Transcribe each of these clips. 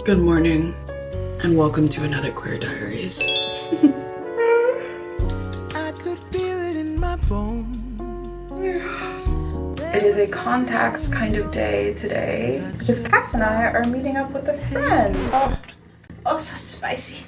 Good morning, and welcome to another Queer Diaries. I could feel it in my bones. It is a contacts kind of day today because Cass and I are meeting up with a friend. Oh, so spicy.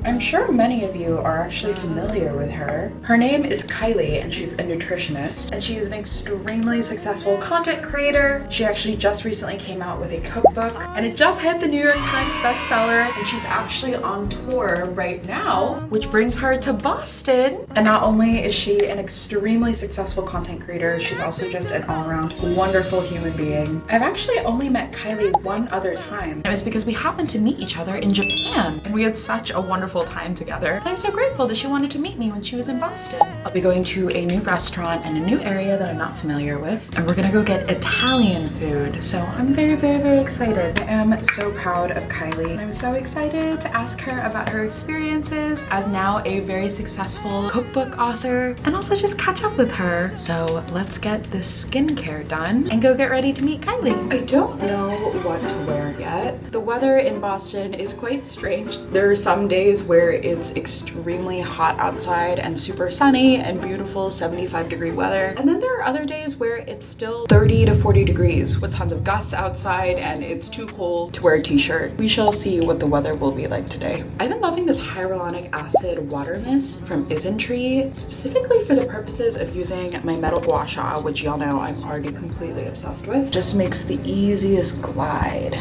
I'm sure many of you are actually familiar with her. Her name is Kylie and she's a nutritionist and she is an extremely successful content creator. She actually just recently came out with a cookbook and it just hit the New York Times bestseller, and she's actually on tour right now, which brings her to Boston. And not only is she an extremely successful content creator, she's also just an all-around wonderful human being. I've actually only met Kylie one other time, and it was because we happened to meet each other in Japan and we had such a wonderful time together. And I'm so grateful that she wanted to meet me when she was in Boston. I'll be going to a new restaurant in a new area that I'm not familiar with, and we're gonna go get Italian food. So I'm very, very, very excited. I am so proud of Kylie. I'm so excited to ask her about her experiences as now a very successful cookbook author, and also just catch up with her. So let's get this skincare done and go get ready to meet Kylie. I don't know what to wear yet. The weather in Boston is quite strange. There are some days where it's extremely hot outside and super sunny and beautiful 75-degree weather. And then there are other days where it's still 30 to 40 degrees with tons of gusts outside and it's too cold to wear a t-shirt. We shall see what the weather will be like today. I've been loving this hyaluronic acid water mist from Isntree, specifically for the purposes of using my metal gua sha, which y'all know I'm already completely obsessed with. Just makes the easiest glide.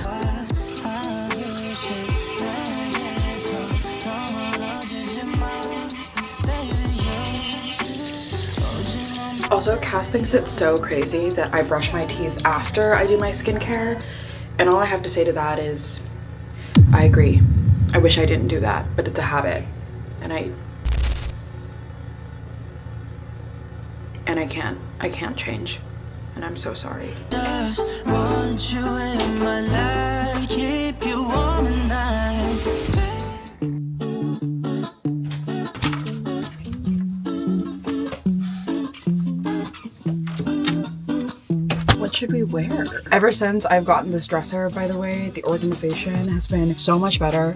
Also, Cass thinks it's so crazy that I brush my teeth after I do my skincare, and all I have to say to that is, I agree. I wish I didn't do that, but it's a habit, and I can't change, and I'm so sorry. Just want you in my life, keep you warm and nice. What should we wear? Ever since I've gotten this dresser, by the way, the organization has been so much better.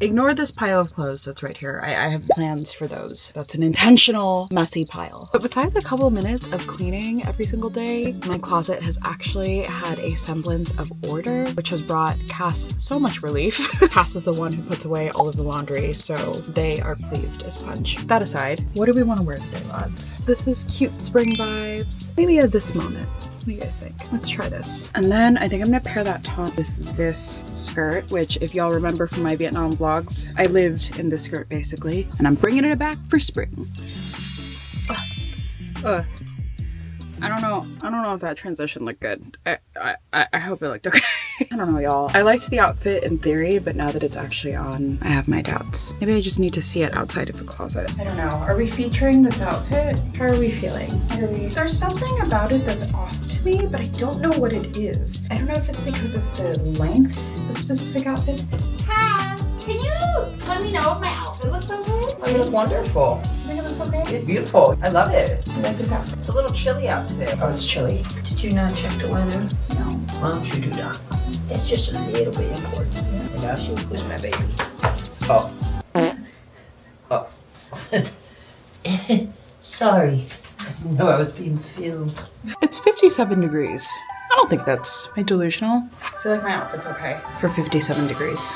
Ignore this pile of clothes that's right here. I have plans for those. That's an intentional messy pile. But besides a couple of minutes of cleaning every single day, my closet has actually had a semblance of order, which has brought Cass so much relief. Cass is the one who puts away all of the laundry, so they are pleased as punch. That aside, what do we want to wear today, lads? This is cute spring vibes. Maybe at this moment. What do you guys think? Let's try this. And then I think I'm gonna pair that top with this skirt, which if y'all remember from my Vietnam vlogs, I lived in this skirt basically, and I'm bringing it back for spring. I don't know if that transition looked good. I hope it looked okay. I don't know, y'all. I liked the outfit in theory, but now that it's actually on, I have my doubts. Maybe I just need to see it outside of the closet. I don't know. Are we featuring this outfit? How are we feeling? There's something about it that's off to me, but I don't know what it is. I don't know if it's because of the length of specific outfits. Cass, can you let me know if my outfit looks okay? Oh, you look wonderful. You think it looks okay? It's beautiful. I love it. I like this outfit. It's a little chilly out today. Oh, it's chilly. Did you not check the weather? No. Why don't you do that? It's just a little bit important. I got you. Who's my baby? Oh. Oh. Sorry. I didn't know I was being filmed. It's 57 degrees. I don't think that's delusional. I feel like my outfit's okay for 57 degrees.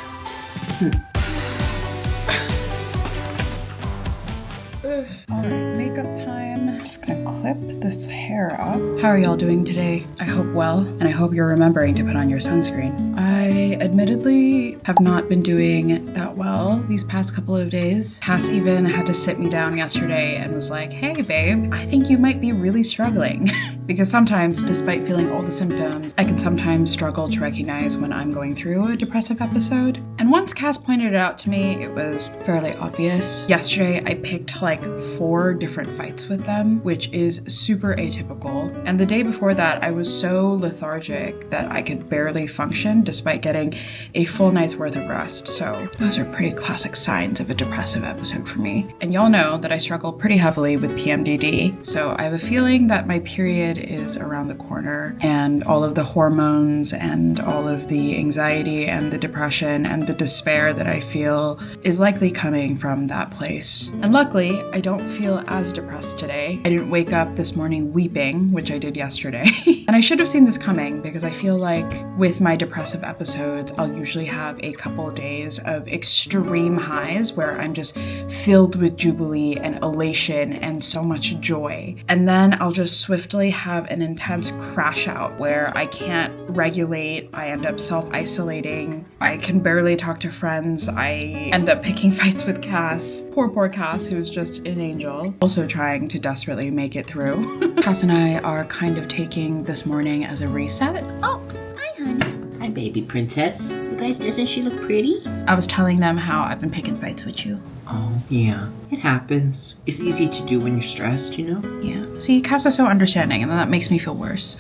Alright, makeup time. Just gonna clip this hair up. How are y'all doing today? I hope well, and I hope you're remembering to put on your sunscreen. I admittedly have not been doing that well these past couple of days. Cass even had to sit me down yesterday and was like, hey babe, I think you might be really struggling. Because sometimes, despite feeling all the symptoms, I can sometimes struggle to recognize when I'm going through a depressive episode. And once Cass pointed it out to me, it was fairly obvious. Yesterday, I picked like 4 different different fights with them, which is super atypical. And the day before that, I was so lethargic that I could barely function despite getting a full night's worth of rest. So those are pretty classic signs of a depressive episode for me. And y'all know that I struggle pretty heavily with PMDD. So I have a feeling that my period is around the corner, and all of the hormones and all of the anxiety and the depression and the despair that I feel is likely coming from that place. And luckily, I don't feel as depressed today. I didn't wake up this morning weeping, which I did yesterday. And I should have seen this coming because I feel like with my depressive episodes, I'll usually have a couple days of extreme highs where I'm just filled with jubilee and elation and so much joy. And then I'll just swiftly have an intense crash out where I can't regulate. I end up self-isolating. I can barely talk to friends. I end up picking fights with Cass. Poor Cass, who's just an angel, also trying to desperately make it through. Cass and I are kind of taking this morning as a reset. Oh, hi, honey. Hi, baby princess. You guys, doesn't she look pretty? I was telling them how I've been picking fights with you. Oh, yeah. It happens. It's easy to do when you're stressed, you know? Yeah. See, Cass is so understanding, and that makes me feel worse.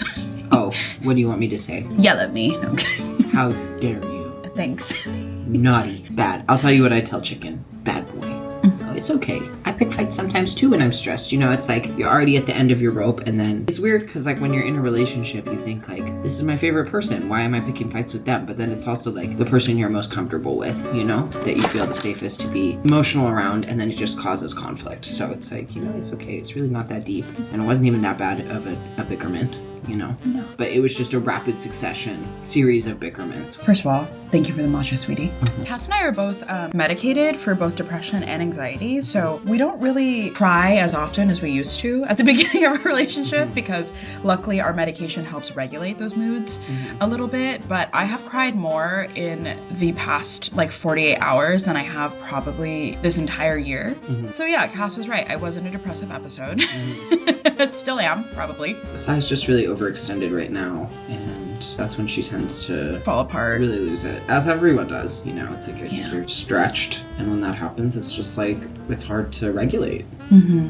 Oh, what do you want me to say? Yell at me. No, I'm kidding. How dare you? Thanks. Naughty. Bad. I'll tell you what I tell Chicken. Bad boy. Oh, it's okay. I pick fights sometimes too when I'm stressed. You know, it's like you're already at the end of your rope, and then it's weird because like when you're in a relationship, you think like, this is my favorite person. Why am I picking fights with them? But then it's also like the person you're most comfortable with, you know, that you feel the safest to be emotional around, and then it just causes conflict. So it's like, you know, it's okay. It's really not that deep. And it wasn't even that bad of a bickerment. You know? No. But it was just a rapid succession series of bickerments. First of all, thank you for the matcha, sweetie. Cass and I are both medicated for both depression and anxiety, so we don't really cry as often as we used to at the beginning of our relationship because luckily our medication helps regulate those moods a little bit, but I have cried more in the past like 48 hours than I have probably this entire year. So yeah, Cass was right. I was in a depressive episode. Still am, probably. Sai's just really overextended right now, and that's when she tends to fall apart, really lose it, as everyone does. You know, it's like I think you're stretched, and when that happens, it's just like it's hard to regulate.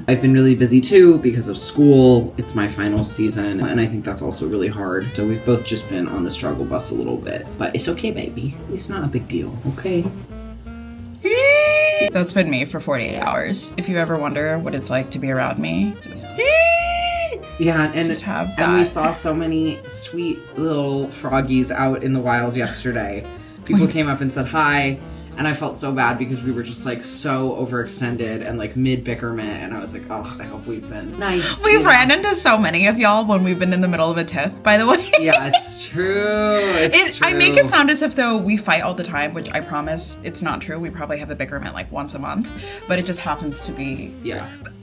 I've been really busy too because of school. It's my final season, and I think that's also really hard. So we've both just been on the struggle bus a little bit, but it's okay, baby. It's not a big deal, okay? That's been me for 48 hours. If you ever wonder what it's like to be around me, just yeah, and just have that. And we saw so many sweet little froggies out in the wild yesterday. People came up and said hi, and I felt so bad because we were just like so overextended and like mid bickerment, and I was like, oh, I hope we've been nice. We've ran into so many of y'all when we've been in the middle of a tiff, by the way. Yeah, it's true. It's true. I make it sound as if though we fight all the time, which I promise it's not true. We probably have a bickerment like once a month, but it just happens to be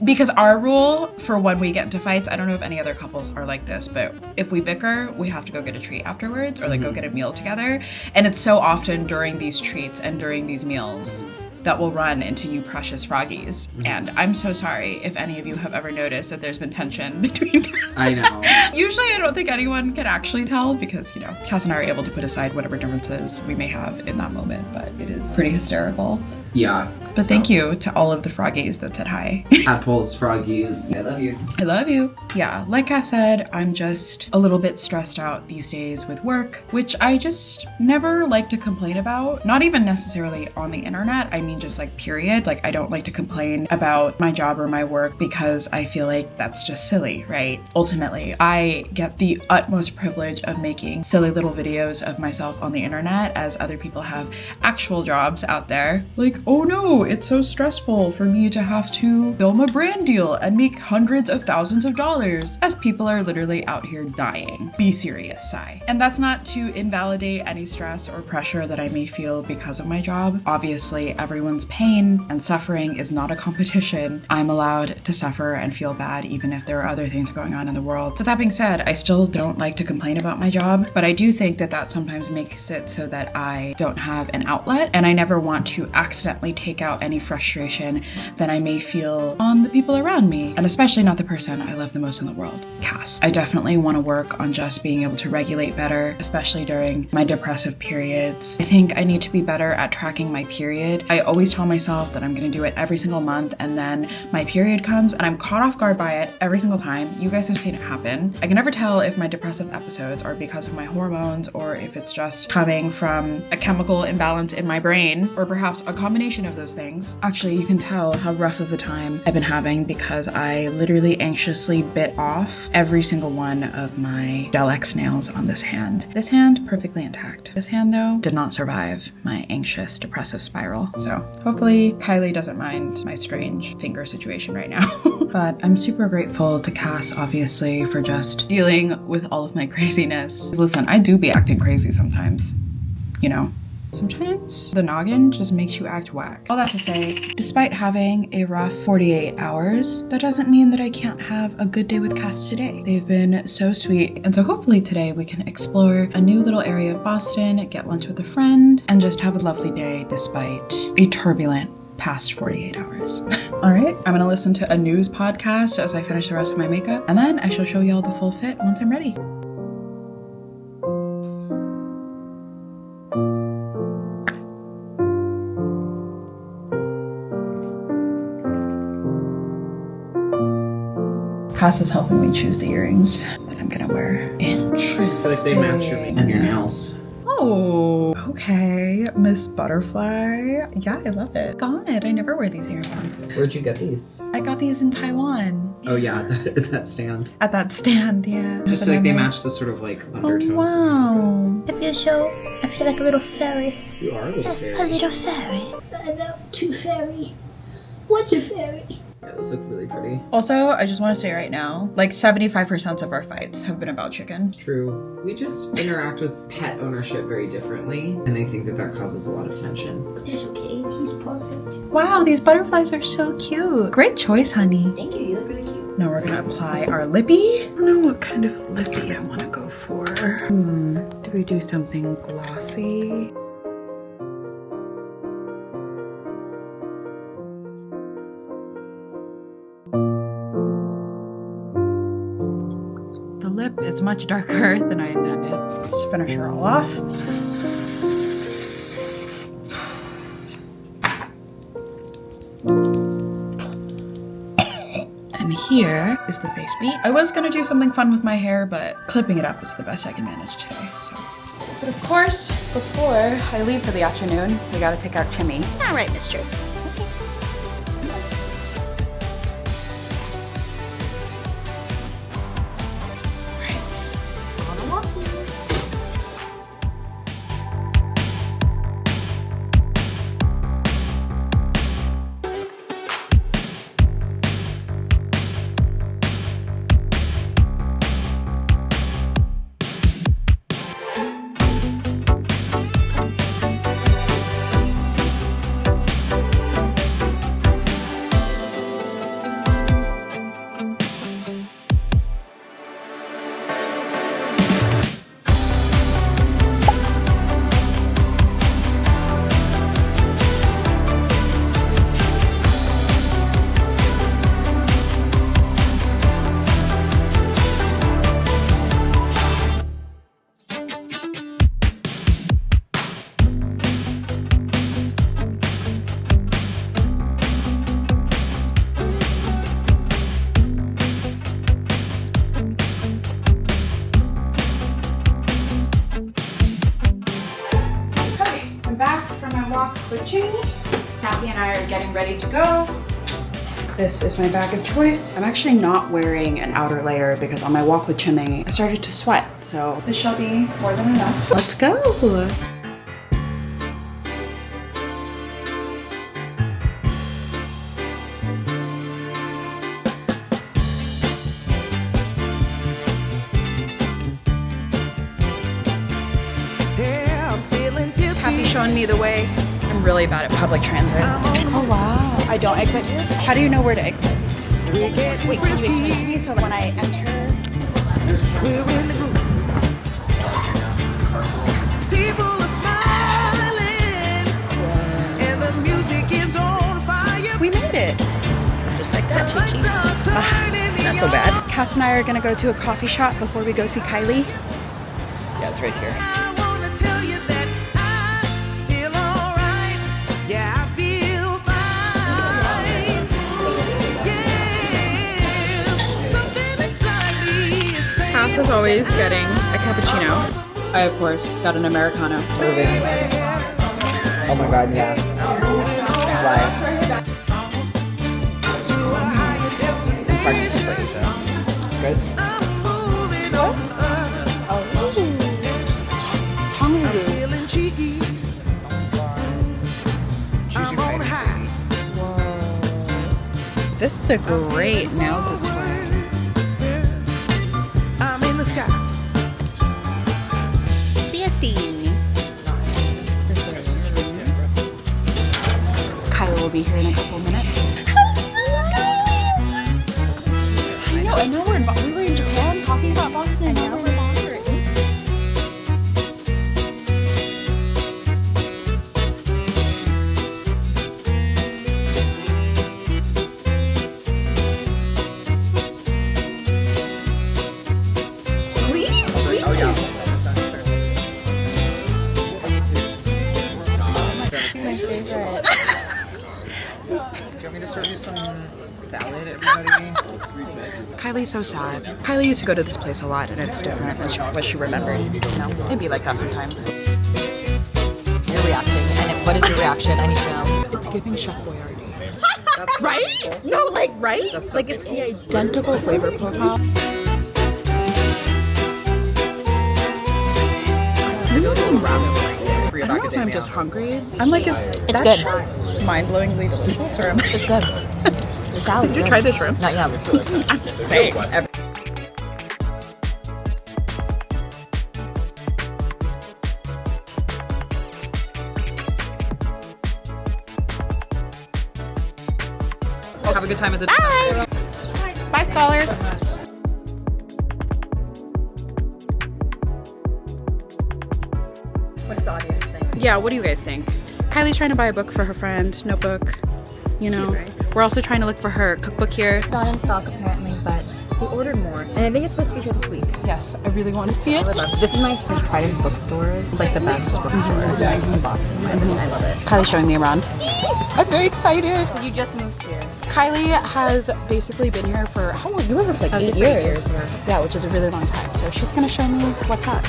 because our rule for when we get into fights, I don't know if any other couples are like this, but if we bicker, we have to go get a treat afterwards or like go get a meal together. And it's so often during these treats and during these meals that will run into you precious froggies. And I'm so sorry if any of you have ever noticed that there's been tension between us. I know. Usually I don't think anyone can actually tell because, you know, Cass and I are able to put aside whatever differences we may have in that moment, but it is pretty hysterical. Yeah. But thank you to all of the froggies that said hi. Tadpoles, froggies. I love you. I love you. Yeah, like I said, I'm just a little bit stressed out these days with work, which I just never like to complain about. Not even necessarily on the internet. I mean, just like period. Like I don't like to complain about my job or my work because I feel like that's just silly, right? Ultimately, I get the utmost privilege of making silly little videos of myself on the internet as other people have actual jobs out there. Like, oh no, it's so stressful for me to have to film a brand deal and make hundreds of thousands of dollars as people are literally out here dying. Be serious, Sai. And that's not to invalidate any stress or pressure that I may feel because of my job. Obviously, everyone's pain and suffering is not a competition. I'm allowed to suffer and feel bad even if there are other things going on in the world. But that being said, I still don't like to complain about my job, but I do think that sometimes makes it so that I don't have an outlet, and I never want to accidentally take out out any frustration that I may feel on the people around me, and especially not the person I love the most in the world, Cass. I definitely want to work on just being able to regulate better, especially during my depressive periods. I think I need to be better at tracking my period. I always tell myself that I'm going to do it every single month, and then my period comes and I'm caught off guard by it every single time. You guys have seen it happen. I can never tell if my depressive episodes are because of my hormones or if it's just coming from a chemical imbalance in my brain, or perhaps a combination of those things. Actually, you can tell how rough of a time I've been having because I literally anxiously bit off every single one of my Gel X nails on this hand. This hand, perfectly intact. This hand, though, did not survive my anxious, depressive spiral. So hopefully Kylie doesn't mind my strange finger situation right now. But I'm super grateful to Cass, obviously, for just dealing with all of my craziness. Listen, I do be acting crazy sometimes, you know. Sometimes the noggin just makes you act whack. All that to say, despite having a rough 48 hours, that doesn't mean that I can't have a good day with Cass today. They've been so sweet, and so hopefully today we can explore a new little area of Boston, get lunch with a friend, and just have a lovely day despite a turbulent past 48 hours. All right, I'm gonna listen to a news podcast as I finish the rest of my makeup, and then I shall show y'all the full fit once I'm ready. Cass is helping me choose the earrings that I'm gonna wear. Interesting. I feel like they match your and your nails. Oh, okay. Miss Butterfly. Yeah, I love it. God, I never wear these earrings. Where'd you get these? I got these in Taiwan. Oh yeah, that stand. At that stand, yeah. Just feel like they match the sort of like undertones. Oh, wow. I feel like a little fairy. You are a little A fairy. little fairy. I love to fairy. What's a fairy? Yeah, those look really pretty. Also, I just want to say right now, like 75% of our fights have been about chicken. True. We just interact with pet ownership very differently, and I think that causes a lot of tension. It's okay. He's perfect. Wow, these butterflies are so cute. Great choice, honey. Thank you. You look really cute. Now we're gonna apply our lippy. I don't know what kind of lippy I want to go for. Do we do something glossy? The lip is much darker than I intended. Let's finish her all off. And here is the face beat. I was gonna do something fun with my hair, but clipping it up is the best I can manage today, so. But of course, before I leave for the afternoon, we gotta take out Chimmy. All right, mister. with Jimmy. Kathy and I are getting ready to go. This is my bag of choice. I'm actually not wearing an outer layer because on my walk with Chimmy, I started to sweat. So this shall be more than enough. Let's go. Kathy's showing me the way. I'm really bad at public transit. Oh wow. I don't exit. How do you know where to exit? Wait, Kathy, explain to me so when I enter. People are smiling, and the music is on. Not so bad. Cass and I are gonna go to a coffee shop before we go see Kylie. Yeah, it's right here. I wanna tell you that I feel alright. Yeah, I feel fine. Yeah, something inside me is saying Cass is always getting a cappuccino. I, of course, got an Americano. Moving. Oh my god, yeah. Live. Participation. Good. feeling cheeky. I'm on high. This is a great nail display. I'm in the sky. Kylie will be here in a couple minutes. I know we were in Japan talking about Boston, and now we're in Monterey. My favorite. Do you want me to serve you some salad, everybody? Kylie's so sad. Kylie used to go to this place a lot, and it's different than what she remembered. You know, it'd be like that sometimes. You're reacting, and what is your reaction? I need to know. It's giving Chef Boyardee. That's Right? No, like, right? That's Like, it's the identical flavor profile. You're not eating ramen. for I your don't know if I'm macadamia. just hungry. I'm like, is that good. shrimp mind-blowingly delicious, or am I? It's good. The salad. Did you try the shrimp? Not yet. Let's do it. I'm just saying. Have a good time at the Bye, Scholar. What does the audience think? Yeah, what do you guys think? Kylie's trying to buy a book for her friend, notebook. You know, we're also trying to look for her cookbook here. Not in stock apparently, but we ordered more, and I think it's supposed to be here this week. Yes, I really want to see it. I would love it. This is my first private bookstore. It's like the best bookstore in Boston. I love it. Kylie's showing me around. I'm very excited. You just moved here. Kylie has basically been here for, how long? You were here for like 8 years. Yeah, which is a really long time. So she's gonna show me what's up.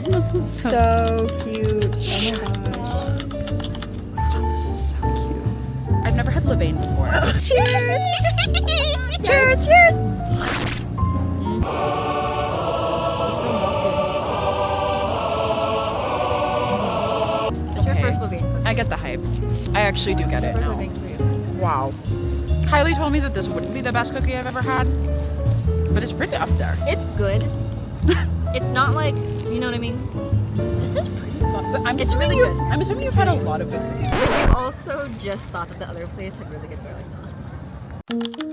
This is So cute. Oh my gosh. Stop, this is so cute. I've never had Levain before. Cheers! Cheers! Cheers! It's your first Levain cookie. I get the hype. I actually do get it now. Wow. Kylie told me that this wouldn't be the best cookie I've ever had, but it's pretty up there. It's good. It's not like, you know what I mean? This is pretty fun. But I'm It's assuming really you- good. I'm assuming you've had a lot of good cookies. But you also just thought that the other place had really good garlic knots.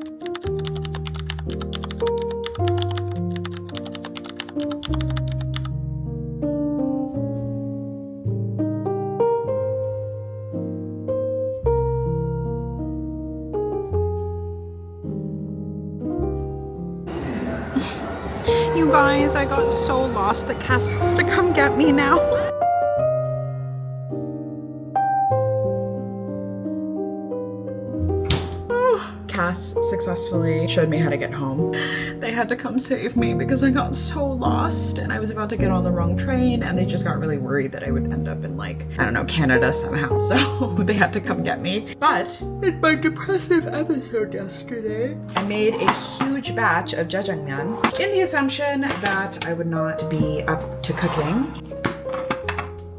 You guys, I got so lost that Cass has to come get me now. Cass successfully showed me how to get home. They had to come save me because I got so lost and I was about to get on the wrong train and they just got really worried that I would end up in, like, I don't know, Canada somehow. So they had to come get me. But in my depressive episode yesterday, I made a huge batch of jjajangmyeon in the assumption that I would not be up to cooking.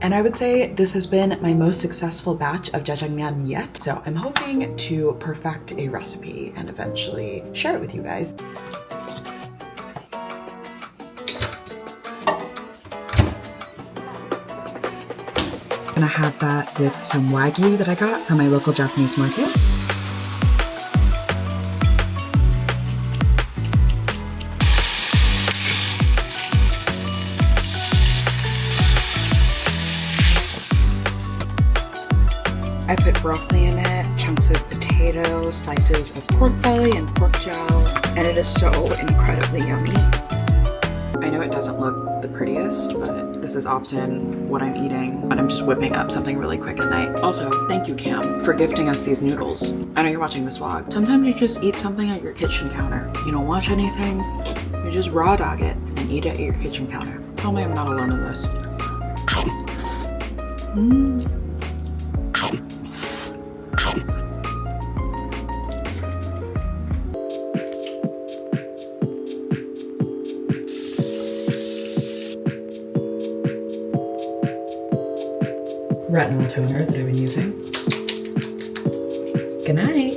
And I would say this has been my most successful batch of jjajangmyeon yet. So I'm hoping to perfect a recipe and eventually share it with you guys. Gonna have that with some wagyu that I got from my local Japanese market. I put broccoli in it, chunks of potato, slices of pork belly and pork jowl, and it is so incredibly yummy. I know it doesn't look the prettiest, but this is often what I'm eating when I'm just whipping up something really quick at night. Also, thank you, Cam, for gifting us these noodles. I know you're watching this vlog. Sometimes you just eat something at your kitchen counter. You don't watch anything, you just raw dog it and eat it at your kitchen counter. Tell me I'm not alone in this. Retinol toner that I've been using. Good night.